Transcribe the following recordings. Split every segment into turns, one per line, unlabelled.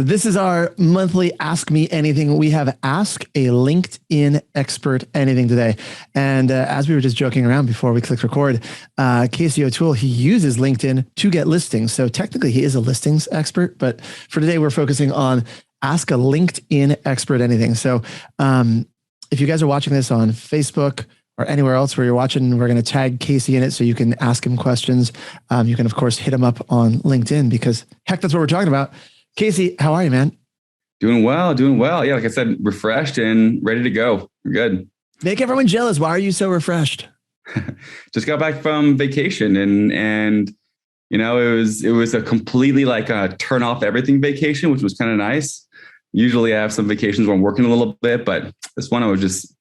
So this is our monthly Ask Me Anything. We have Ask a LinkedIn Expert Anything today. And as we were just joking around before we clicked record, Casey O'Toole, he uses LinkedIn to get listings. So technically he is a listings expert, but for today we're focusing on Ask a LinkedIn Expert Anything. So if you guys are watching this on Facebook or anywhere else where you're watching, we're going to tag Casey in it so you can ask him questions. You can, of course, hit him up on LinkedIn because, heck, that's what we're talking about. Casey, how are you, man?
Doing well. Yeah, like I said, refreshed and ready to go. We're good.
Make everyone jealous. Why are you so refreshed?
Just got back from vacation and you know, it was a completely like a turn off everything vacation, which was kind of nice. Usually I have some vacations where I'm working a little bit, but this one I was just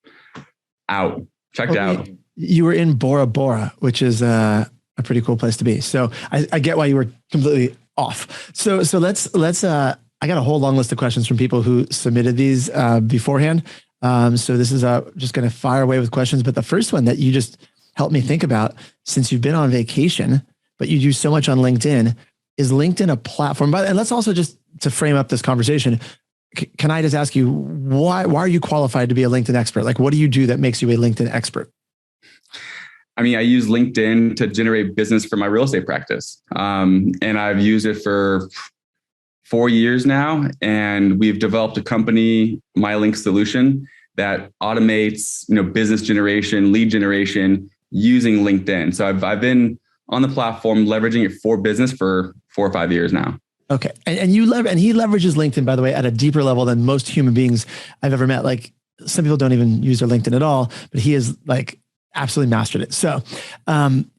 checked out.
You were in Bora Bora, which is a pretty cool place to be. So I get why you were completely off. So let's I got a whole long list of questions from people who submitted these beforehand. So this is just going to fire away with questions. But the first one that you just helped me think about, since you've been on vacation, but you do so much on LinkedIn, is LinkedIn a platform? And let's also just to frame up this conversation, can I just ask you, why are you qualified to be a LinkedIn expert? Like, what do you do that makes you a LinkedIn expert?
I mean, I use LinkedIn to generate business for my real estate practice. And I've used it for 4 years now. And we've developed a company, MyLink Solution, that automates, business generation, lead generation using LinkedIn. So I've been on the platform leveraging it for business for 4 or 5 years now.
Okay. And he leverages LinkedIn, by the way, at a deeper level than most human beings I've ever met. Like, some people don't even use their LinkedIn at all, but he is like absolutely mastered it. So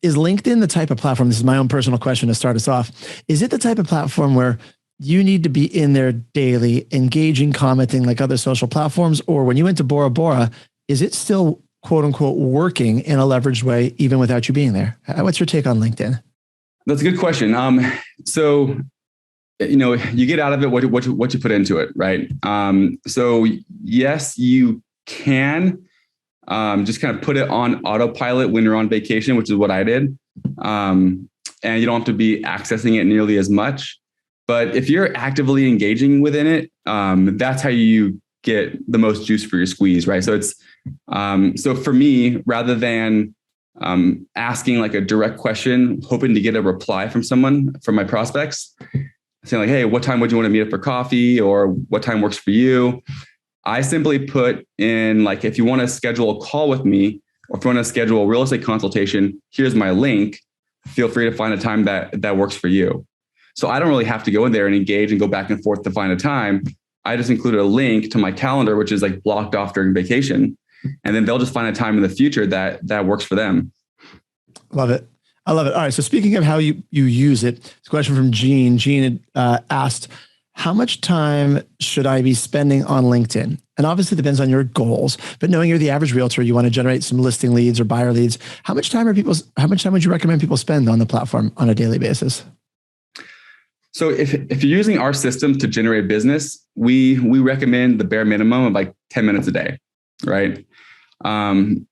is LinkedIn the type of platform, this is my own personal question to start us off, is it the type of platform where you need to be in there daily, engaging, commenting like other social platforms? Or when you went to Bora Bora, is it still quote unquote working in a leveraged way, even without you being there? What's your take on LinkedIn?
That's a good question. So, you get out of it what you put into it, right? So yes, you can just kind of put it on autopilot when you're on vacation, which is what I did. And you don't have to be accessing it nearly as much. But if you're actively engaging within it, that's how you get the most juice for your squeeze, right? So it's so for me, rather than asking like a direct question, hoping to get a reply from someone, from my prospects, saying like, hey, what time would you want to meet up for coffee, or what time works for you? I simply put in like, if you want to schedule a call with me, or if you want to schedule a real estate consultation, here's my link. Feel free to find a time that works for you. So I don't really have to go in there and engage and go back and forth to find a time. I just included a link to my calendar, which is like blocked off during vacation. And then they'll just find a time in the future that works for them.
Love it. I love it. All right. So speaking of how you use it, it's a question from Gene. Gene asked, how much time should I be spending on LinkedIn? And obviously it depends on your goals, but knowing you're the average realtor, you want to generate some listing leads or buyer leads. How much time would you recommend people spend on the platform on a daily basis?
So if you're using our system to generate business, we recommend the bare minimum of like 10 minutes a day, right? The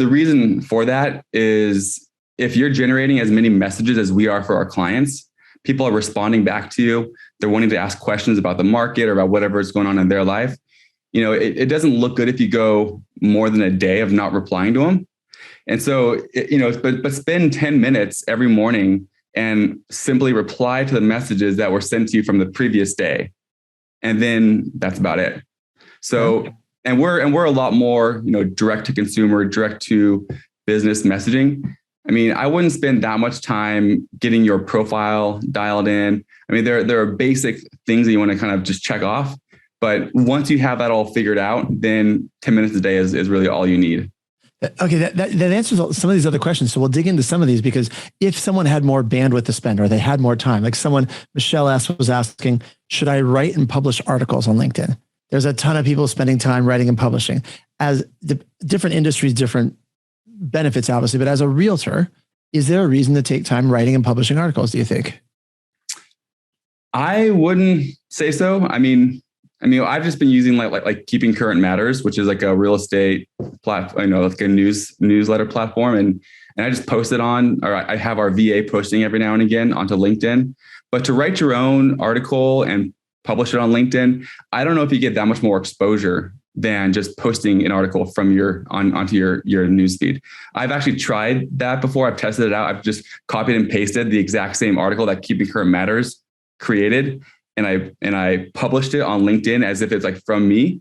reason for that is if you're generating as many messages as we are for our clients, people are responding back to you. They're wanting to ask questions about the market or about whatever is going on in their life. It doesn't look good if you go more than a day of not replying to them. And so, but spend 10 minutes every morning and simply reply to the messages that were sent to you from the previous day. And then that's about it. So, and we're a lot more, direct to consumer, direct to business messaging. I mean, I wouldn't spend that much time getting your profile dialed in. I mean, there are basic things that you want to kind of just check off. But once you have that all figured out, then 10 minutes a day is really all you need.
Okay, that answers some of these other questions. So we'll dig into some of these, because if someone had more bandwidth to spend or they had more time, like Michelle was asking, should I write and publish articles on LinkedIn? There's a ton of people spending time writing and publishing. As the different industries, different benefits, obviously, but as a realtor, is there a reason to take time writing and publishing articles, do you think?
I wouldn't say so. I mean, I've just been using like Keeping Current Matters, which is like a real estate platform, like a newsletter platform. And I just post it on, or I have our VA posting every now and again onto LinkedIn. But to write your own article and publish it on LinkedIn. I don't know if you get that much more exposure than just posting an article from onto your newsfeed. I've actually tried that before. I've tested it out. I've just copied and pasted the exact same article that Keeping Current Matters created, and I published it on LinkedIn as if it's like from me,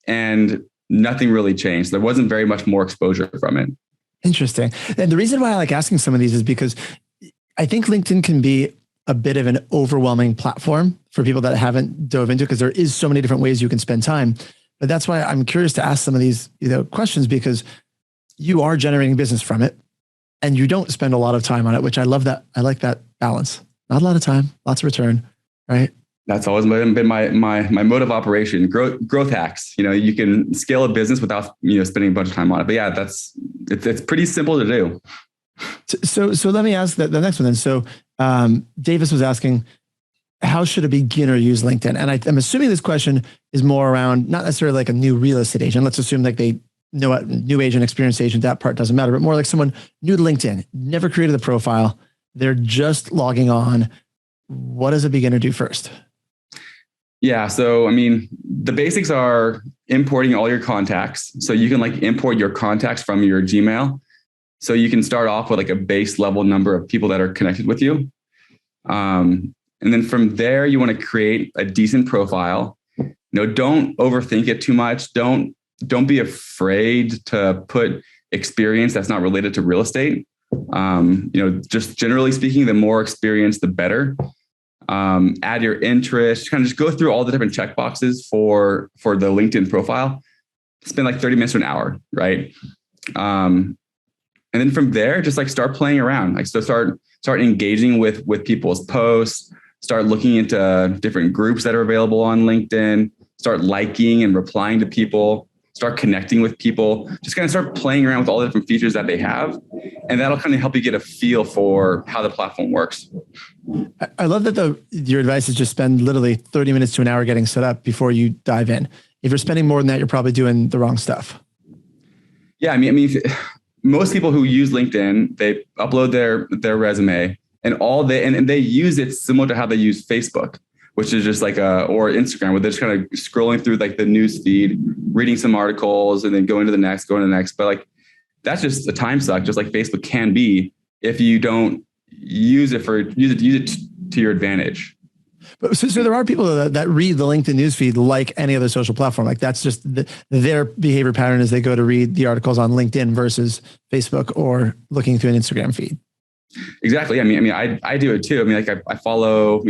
and nothing really changed. There wasn't very much more exposure from it.
Interesting. And the reason why I like asking some of these is because I think LinkedIn can be a bit of an overwhelming platform for people that haven't dove into it, because there is so many different ways you can spend time. But that's why I'm curious to ask some of these questions, because you are generating business from it and you don't spend a lot of time on it, which I love that. I like that balance. Not a lot of time, lots of return, right?
That's always been my mode of operation. Growth hacks. You can scale a business without spending a bunch of time on it. But yeah, it's pretty simple to do.
So let me ask the next one then. So Davis was asking, how should a beginner use LinkedIn? And I'm assuming this question is more around not necessarily like a new real estate agent. Let's assume like they know a new agent, experienced agent, that part doesn't matter, but more like someone new to LinkedIn, never created the profile. They're just logging on. What does a beginner do first?
Yeah. So, the basics are importing all your contacts. So you can import your contacts from your Gmail. So you can start off with like a base level number of people that are connected with you. And then from there, you want to create a decent profile. Don't overthink it too much. Don't be afraid to put experience that's not related to real estate. Just generally speaking, the more experience, the better. Add your interest, kind of just go through all the different checkboxes for the LinkedIn profile. Spend like 30 minutes to an hour, right? And then from there, just start playing around. So start engaging with people's posts. Start looking into different groups that are available on LinkedIn. Start liking and replying to people. Start connecting with people. Just kind of start playing around with all the different features that they have. And that'll kind of help you get a feel for how the platform works.
I love that your advice is just spend literally 30 minutes to an hour getting set up before you dive in. If you're spending more than that, you're probably doing the wrong stuff.
Yeah, most people who use LinkedIn, they upload their resume, and they use it similar to how they use Facebook, which is just or Instagram, where they're just kind of scrolling through the news feed, reading some articles, and then going to the next. But that's just a time suck, just like Facebook can be if you don't use it to your advantage.
But so there are people that read the LinkedIn newsfeed like any other social platform. Like that's just their behavior pattern as they go to read the articles on LinkedIn versus Facebook or looking through an Instagram feed.
Exactly. I do it too. I follow,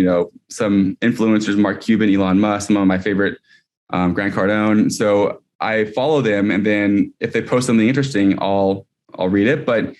some influencers, Mark Cuban, Elon Musk, some of my favorite, Grant Cardone. So I follow them, and then if they post something interesting, I'll read it. But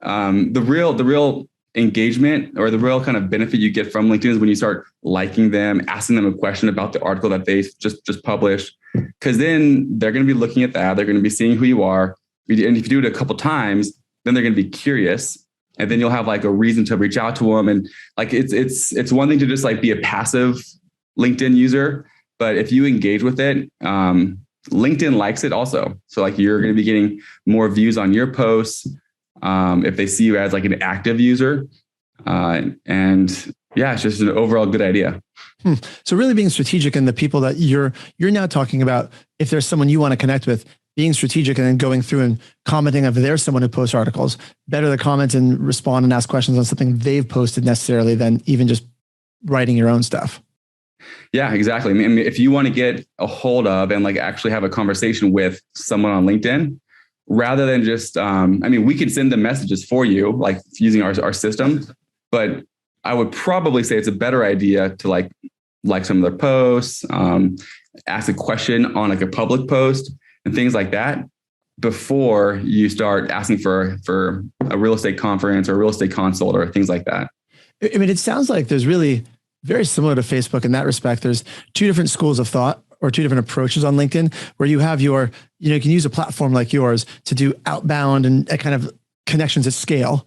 the real engagement, or the real kind of benefit you get from LinkedIn, is when you start liking them, asking them a question about the article that they just published, because then they're going to be looking at that. They're going to be seeing who you are. And if you do it a couple times, then they're going to be curious. And then you'll have a reason to reach out to them. And it's one thing to just be a passive LinkedIn user, but if you engage with it, LinkedIn likes it also. So you're going to be getting more views on your posts if they see you as an active user. And yeah, it's just an overall good idea.
So really being strategic in the people that you're now talking about, if there's someone you want to connect with, being strategic and then going through and commenting if there's someone who posts articles, better to comment and respond and ask questions on something they've posted necessarily than even just writing your own stuff.
Yeah, exactly. If you want to get a hold of and actually have a conversation with someone on LinkedIn, rather than just, we can send them messages for you, using our system, but I would probably say it's a better idea to like some of their posts, ask a question on a public post, and things like that before you start asking for a real estate conference or a real estate consult or things like that.
It sounds like there's really very similar to Facebook in that respect. There's two different schools of thought or two different approaches on LinkedIn, where you have you can use a platform like yours to do outbound and kind of connections at scale,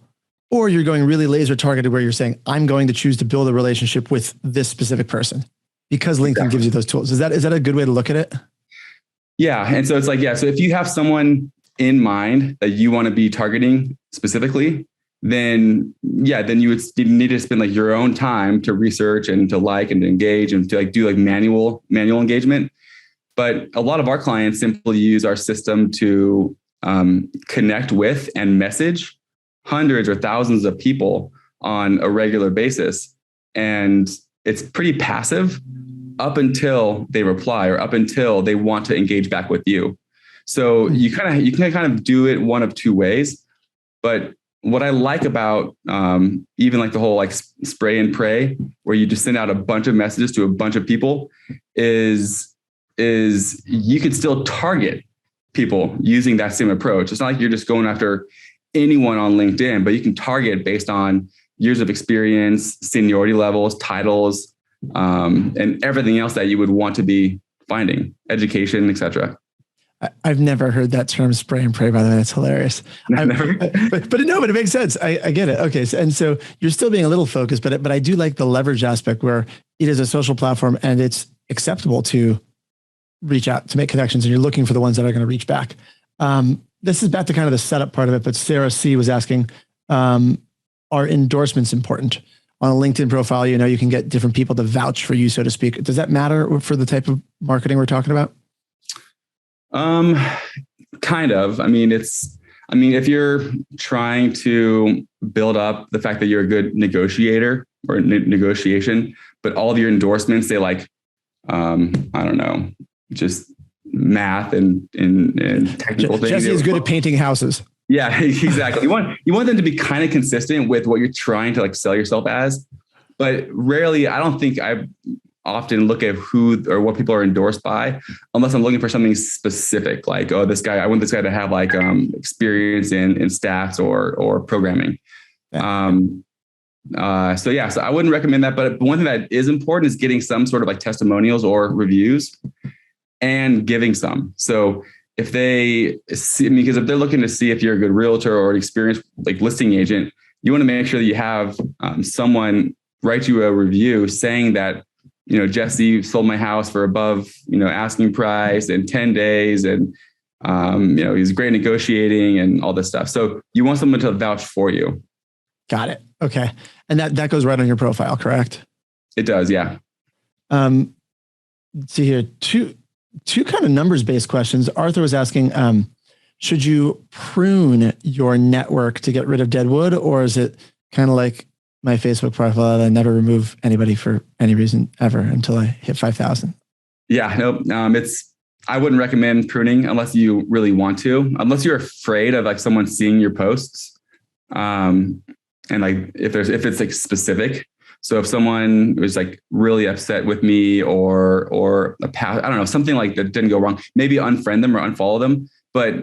or you're going really laser targeted where you're saying, I'm going to choose to build a relationship with this specific person because LinkedIn gives you those tools. Is that a good way to look at it?
Yeah. And so it's so if you have someone in mind that you want to be targeting specifically, then you would need to spend like your own time to research and to like and to engage and to like do like manual engagement. But a lot of our clients simply use our system to connect with and message hundreds or thousands of people on a regular basis. And it's pretty passive up until they reply or up until they want to engage back with you. So you can kind of do it one of two ways. But what I like about even like the whole like spray and pray, where you just send out a bunch of messages to a bunch of people, is you could still target people using that same approach. It's not like you're just going after anyone on LinkedIn, but you can target based on years of experience, seniority levels, titles, and everything else that you would want to be finding, education, etc.
I've never heard that term spray and pray, by the way. That's hilarious. But it makes sense. I get it. Okay. So you're still being a little focused, but I do like the leverage aspect where it is a social platform and it's acceptable to reach out, to make connections, and you're looking for the ones that are going to reach back. This is back to kind of the setup part of it, but Sarah C was asking, are endorsements important? On a LinkedIn profile, you can get different people to vouch for you, so to speak. Does that matter for the type of marketing we're talking about?
Kind of. I mean, if you're trying to build up the fact that you're a good negotiator or negotiation, but all of your endorsements, they like, I don't know, just math and technical things.
Jesse is good at painting houses.
Yeah, exactly. You want them to be kind of consistent with what you're trying to like sell yourself as, but rarely, I don't think I often look at who or what people are endorsed by, unless I'm looking for something specific, like, oh, I want this guy to have like experience in stats or programming. Yeah. So I wouldn't recommend that. But one thing that is important is getting some sort of like testimonials or reviews and giving some. So if they see, because if they're looking to see if you're a good realtor or an experienced like listing agent, you want to make sure that you have someone write you a review saying that, Jesse sold my house for above, asking price in 10 days. And, he's great negotiating and all this stuff. So you want someone to vouch for you.
Got it. Okay. And that goes right on your profile, correct?
It does. Yeah.
Let's see here. Two kind of numbers-based questions. Arthur was asking, should you prune your network to get rid of dead wood, or is it kind of like my Facebook profile that I never remove anybody for any reason ever until I hit 5,000? Yeah,
no, I wouldn't recommend pruning unless you really want to, unless you're afraid of like someone seeing your posts. And like if it's like specific. So if someone was like really upset with me or I don't know, something like that didn't go wrong, maybe unfriend them or unfollow them. But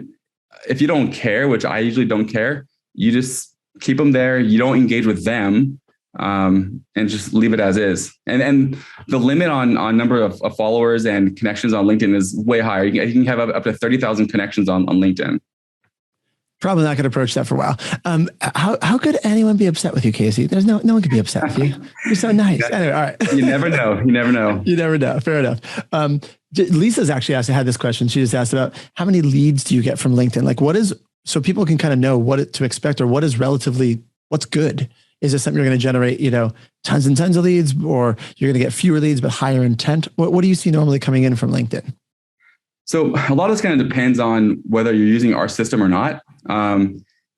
if you don't care, which I usually don't care, you just keep them there. You don't engage with them, and just leave it as is. And the limit on number of followers and connections on LinkedIn is way higher. You can have up to 30,000 connections on LinkedIn.
Probably not going to approach that for a while. How could anyone be upset with you, Casey? There's no one could be upset with you. You're so nice. Anyway, all right.
You never know. You never know.
You never know. Fair enough. Lisa's actually had this question. She just asked about how many leads do you get from LinkedIn? Like so people can kind of know what to expect or what's good. Is this something you're going to generate, tons and tons of leads, or you're going to get fewer leads, but higher intent? What do you see normally coming in from LinkedIn?
So a lot of this kind of depends on whether you're using our system or not.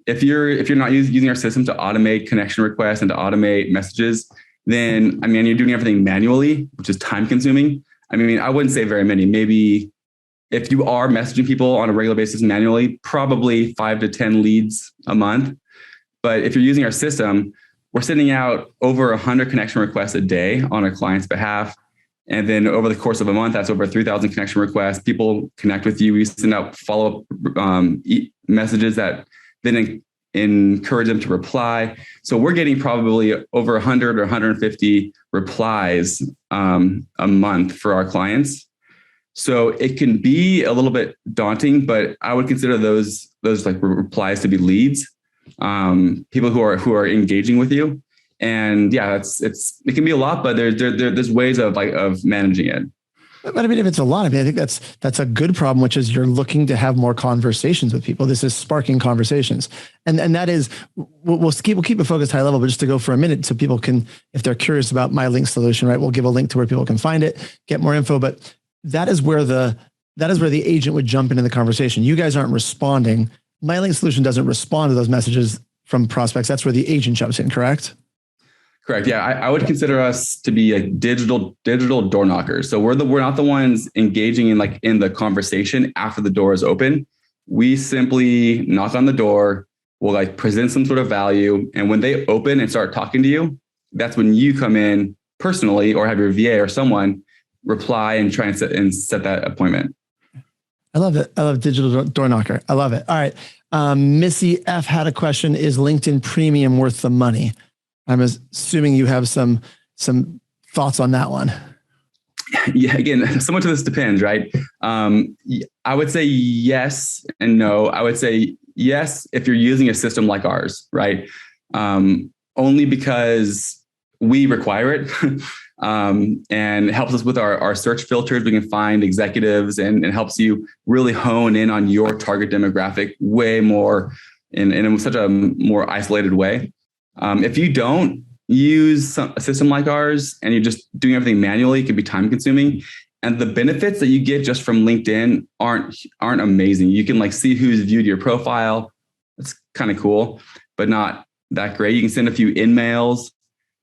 If you're not using our system to automate connection requests and to automate messages, then you're doing everything manually, which is time consuming. I wouldn't say very many. Maybe if you are messaging people on a regular basis manually, probably 5 to 10 leads a month. But if you're using our system, we're sending out over 100 connection requests a day on our client's behalf. And then over the course of a month, that's over 3,000 connection requests. People connect with you. We send out follow-up messages that then encourage them to reply. So we're getting probably over 100 or 150 replies a month for our clients. So it can be a little bit daunting, but I would consider those like replies to be leads, people who are engaging with you. And yeah, it can be a lot, but there's ways of managing it.
But I mean, if it's a lot, I mean, I think that's a good problem, which is you're looking to have more conversations with people. This is sparking conversations, and that is we'll keep it focused high level, but just to go for a minute, so people can, if they're curious about my link solution, right? We'll give a link to where people can find it, get more info. But that is where the agent would jump into the conversation. You guys aren't responding. My link solution doesn't respond to those messages from prospects. That's where the agent jumps in. Correct?
Correct. Yeah, I would consider us to be a digital door knockers. So we're not the ones engaging in the conversation after the door is open. We simply knock on the door. We'll present some sort of value, and when they open and start talking to you, that's when you come in personally, or have your VA or someone reply and try and set that appointment.
I love it. I love digital door knocker. I love it. All right. Missy F had a question: is LinkedIn Premium worth the money? I'm assuming you have some thoughts on that one.
Yeah, again, so much of this depends, right? I would say yes and no. I would say yes if you're using a system like ours, right? Only because we require it and it helps us with our search filters. We can find executives and helps you really hone in on your target demographic way more in such a more isolated way. If you don't use a system like ours and you're just doing everything manually, it can be time consuming. And the benefits that you get just from LinkedIn aren't amazing. You can see who's viewed your profile. That's kind of cool, but not that great. You can send a few in-mails.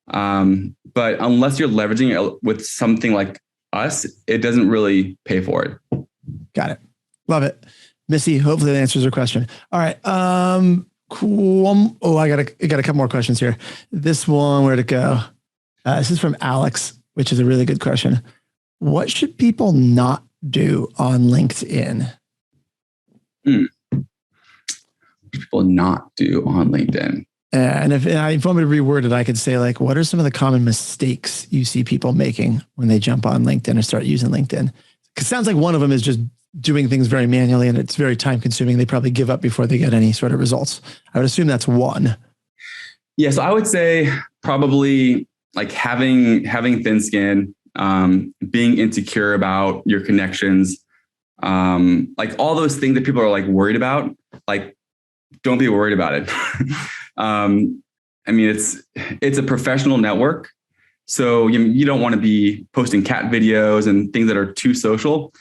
But unless you're leveraging it with something like us, it doesn't really pay for it.
Got it. Love it. Missy, hopefully that answers your question. All right. Cool. Oh, I got a couple more questions here. This one, where'd it go? This is from Alex, which is a really good question. What should people not do on LinkedIn?
People not do on LinkedIn.
And if I want me to reword it, I could say what are some of the common mistakes you see people making when they jump on LinkedIn or start using LinkedIn? Because it sounds like one of them is just doing things very manually and it's very time consuming. They probably give up before they get any sort of results. I would assume that's one.
Yeah. So I would say probably having thin skin, being insecure about your connections, all those things that people are worried about, don't be worried about it. I mean, it's a professional network. So you don't want to be posting cat videos and things that are too social.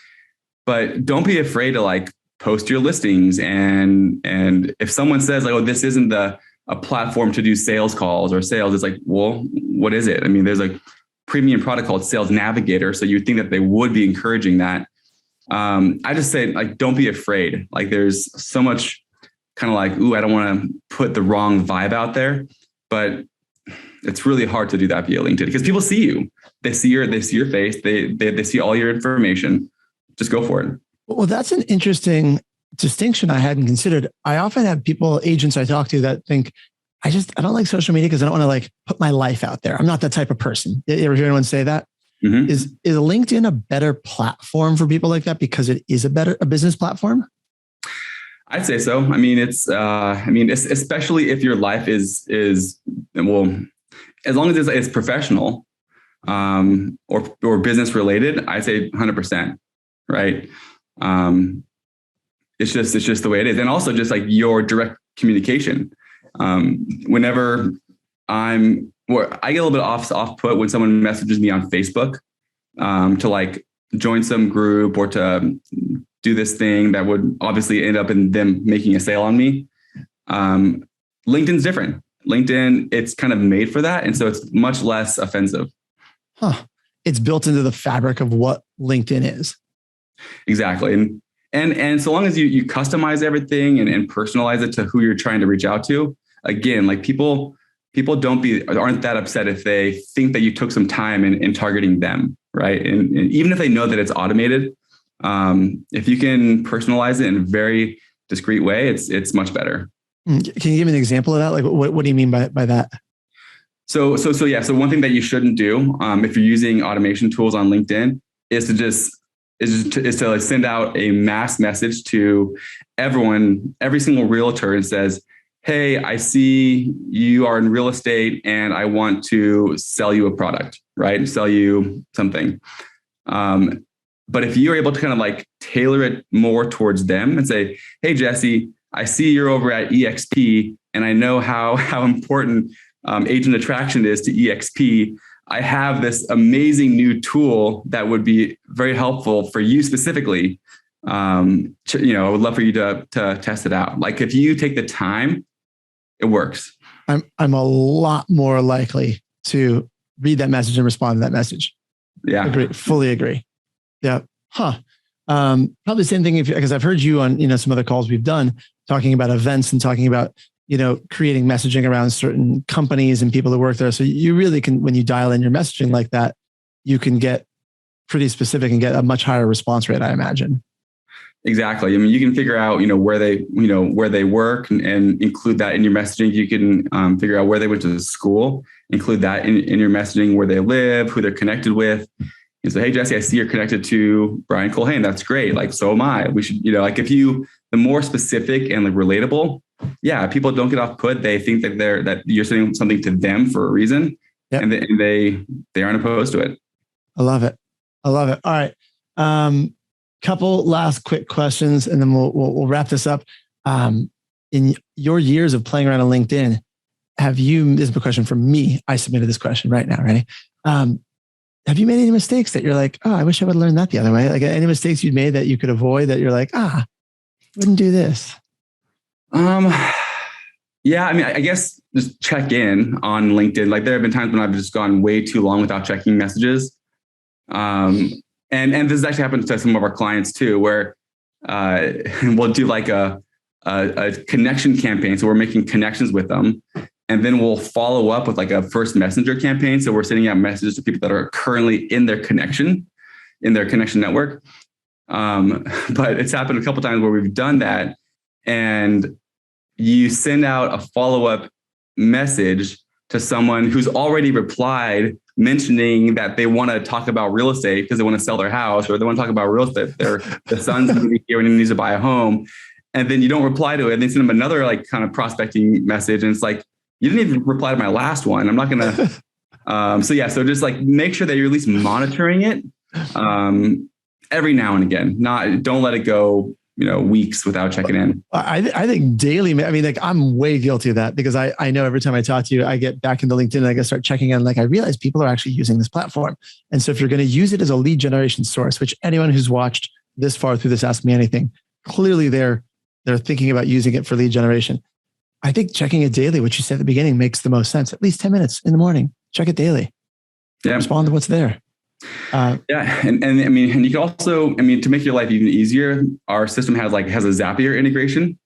But don't be afraid to post your listings. And if someone says oh, this isn't a platform to do sales calls or sales, it's well, what is it? I mean, there's a premium product called Sales Navigator. So you'd think that they would be encouraging that. I just say don't be afraid. There's so much kind of ooh, I don't want to put the wrong vibe out there, but it's really hard to do that via LinkedIn because people see you. They see your face. They see all your information. Just go for it.
Well, that's an interesting distinction I hadn't considered. I often have agents I talk to that think, I don't like social media because I don't want to put my life out there. I'm not that type of person. You ever hear anyone say that? Mm-hmm. Is LinkedIn a better platform for people like that because it is a business platform?
I'd say so. I mean, it's especially if your life is well, as long as it's professional or business related, I'd say 100%. Right. It's just the way it is. And also just your direct communication. Whenever I get a little bit off put when someone messages me on Facebook to join some group or to do this thing that would obviously end up in them making a sale on me. LinkedIn's different. LinkedIn, it's kind of made for that. And so it's much less offensive.
Huh. It's built into the fabric of what LinkedIn is.
Exactly. And so long as you customize everything and personalize it to who you're trying to reach out to, again, people aren't that upset if they think that you took some time in targeting them. Right. And even if they know that it's automated, if you can personalize it in a very discreet way, it's much better.
Can you give me an example of that? What do you mean by that?
So one thing that you shouldn't do if you're using automation tools on LinkedIn is to send out a mass message to everyone, every single realtor, and says, hey, I see you are in real estate and I want to sell you a product, right? Sell you something. But if you're able to kind of like tailor it more towards them and say, hey, Jesse, I see you're over at EXP and I know how important agent attraction is to EXP. I have this amazing new tool that would be very helpful for you specifically. I would love for you to test it out. Like if you take the time, it works.
I'm a lot more likely to read that message and respond to that message.
Yeah.
Fully agree. Yeah. Huh. Probably the same thing because I've heard you on, some other calls we've done talking about events and talking about, creating messaging around certain companies and people that work there. So you really can, when you dial in your messaging like that, you can get pretty specific and get a much higher response rate, I imagine.
Exactly. I mean, you can figure out, where they work and include that in your messaging. You can figure out where they went to school, include that in your messaging, where they live, who they're connected with. And so, hey, Jesse, I see you're connected to Brian Colhane. That's great. Like, so am I. We should, the more specific and like relatable, yeah, people don't get off put. They think that you're saying something to them for a reason, yep. and they aren't opposed to it.
I love it. All right. Couple last quick questions, and then we'll wrap this up. In your years of playing around on LinkedIn, this is a question from me. I submitted this question right now. Ready? Have you made any mistakes that you're like, oh, I wish I would learn that the other way? Like any mistakes you'd made that you could avoid that you're like, wouldn't do this?
Yeah, I mean, I guess just check in on LinkedIn. Like there have been times when I've just gone way too long without checking messages. And this has actually happened to some of our clients too, where we'll do like a connection campaign. So we're making connections with them. And then we'll follow up with like a first messenger campaign. So we're sending out messages to people that are currently in their connection network. But it's happened a couple of times where we've done that, and you send out a follow-up message to someone who's already replied mentioning that they want to talk about real estate because they want to sell their house, or they want to talk about real estate. The son's going to be here and he needs to buy a home. And then you don't reply to it. And they send them another like kind of prospecting message. And it's like, you didn't even reply to my last one. I'm not going to. So just like make sure that you're at least monitoring it every now and again. Don't let it go, weeks without checking in.
I think daily. I mean, like I'm way guilty of that because I know every time I talk to you, I get back into LinkedIn and I start checking in. Like I realize people are actually using this platform. And so if you're going to use it as a lead generation source, which anyone who's watched this far through this Ask Me Anything, clearly they're thinking about using it for lead generation. I think checking it daily, which you said at the beginning, makes the most sense. At least 10 minutes in the morning, check it daily. Yeah. Respond to what's there.
And I mean, and you can also, to make your life even easier, our system has a Zapier integration.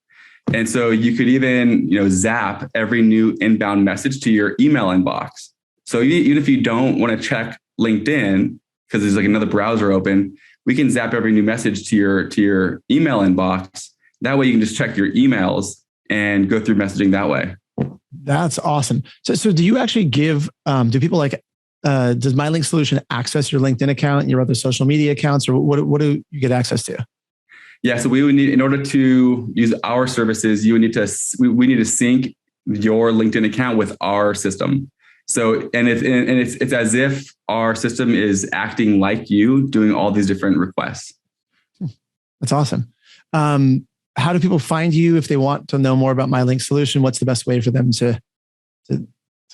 And so you could even, zap every new inbound message to your email inbox. So even if you don't want to check LinkedIn because there's like another browser open, we can zap every new message to your email inbox. That way you can just check your emails and go through messaging that way.
That's awesome. So do you actually give, do people does MyLink Solution access your LinkedIn account and your other social media accounts, or what do you get access to?
Yeah, so we would need, in order to use our services, we need to sync your LinkedIn account with our system. So, it's as if our system is acting like you, doing all these different requests.
That's awesome. How do people find you if they want to know more about MyLink Solution? What's the best way for them to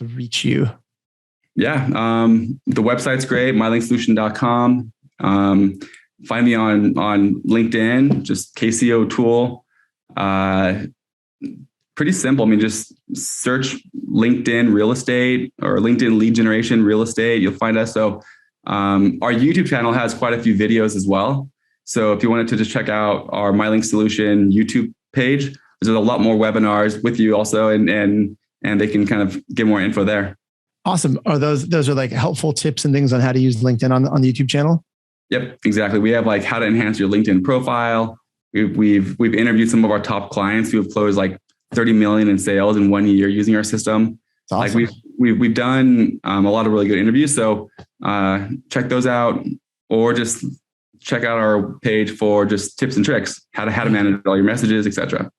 reach you?
Yeah, the website's great, mylinksolution.com. Find me on LinkedIn, just KCO Toole. Pretty simple. I mean, just search LinkedIn real estate or LinkedIn lead generation real estate. You'll find us. So our YouTube channel has quite a few videos as well. So if you wanted to just check out our MyLink Solution YouTube page, there's a lot more webinars with you also, and they can kind of get more info there.
Awesome. Are those are like helpful tips and things on how to use LinkedIn on the YouTube channel?
Yep, exactly. We have like how to enhance your LinkedIn profile. We've interviewed some of our top clients who have closed like 30 million in sales in 1 year using our system. That's awesome. Like we've done a lot of really good interviews. So check those out, or just check out our page for just tips and tricks, how to manage all your messages, etc.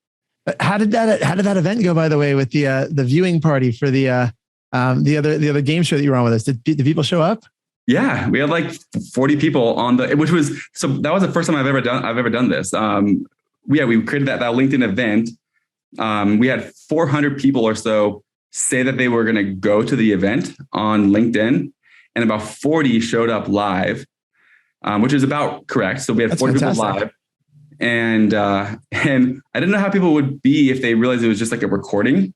How did that event go, by the way, with the viewing party for the other game show that you were on with us? Did people show up?
Yeah, we had like 40 people on which was, so that was the first time I've ever done this. We created that LinkedIn event. We had 400 people or so say that they were going to go to the event on LinkedIn, and about 40 showed up live, which is about correct. So we had 40 people live, and I didn't know how people would be if they realized it was just like a recording.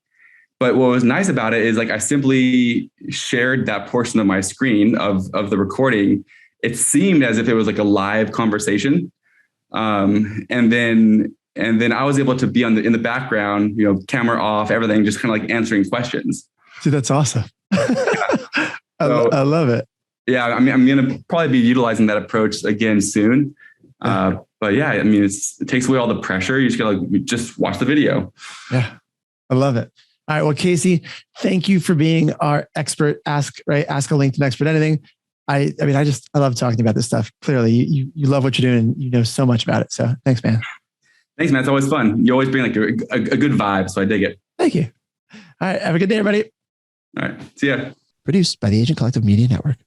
But what was nice about it is like I simply shared that portion of my screen of the recording. It seemed as if it was like a live conversation, and then I was able to be in the background, camera off, everything, just kind of like answering questions.
Dude, that's awesome. I love it.
Yeah, I mean, I'm gonna probably be utilizing that approach again soon. But yeah, I mean, it takes away all the pressure. You just gotta just watch the video.
Yeah, I love it. All right. Well, Casey, thank you for being our expert. Ask a LinkedIn expert anything. I love talking about this stuff. Clearly, you love what you're doing. You know so much about it. So thanks, man.
Thanks, man. It's always fun. You always bring like a good vibe. So I dig it.
Thank you. All right. Have a good day, everybody.
All right. See ya.
Produced by the Agent Collective Media Network.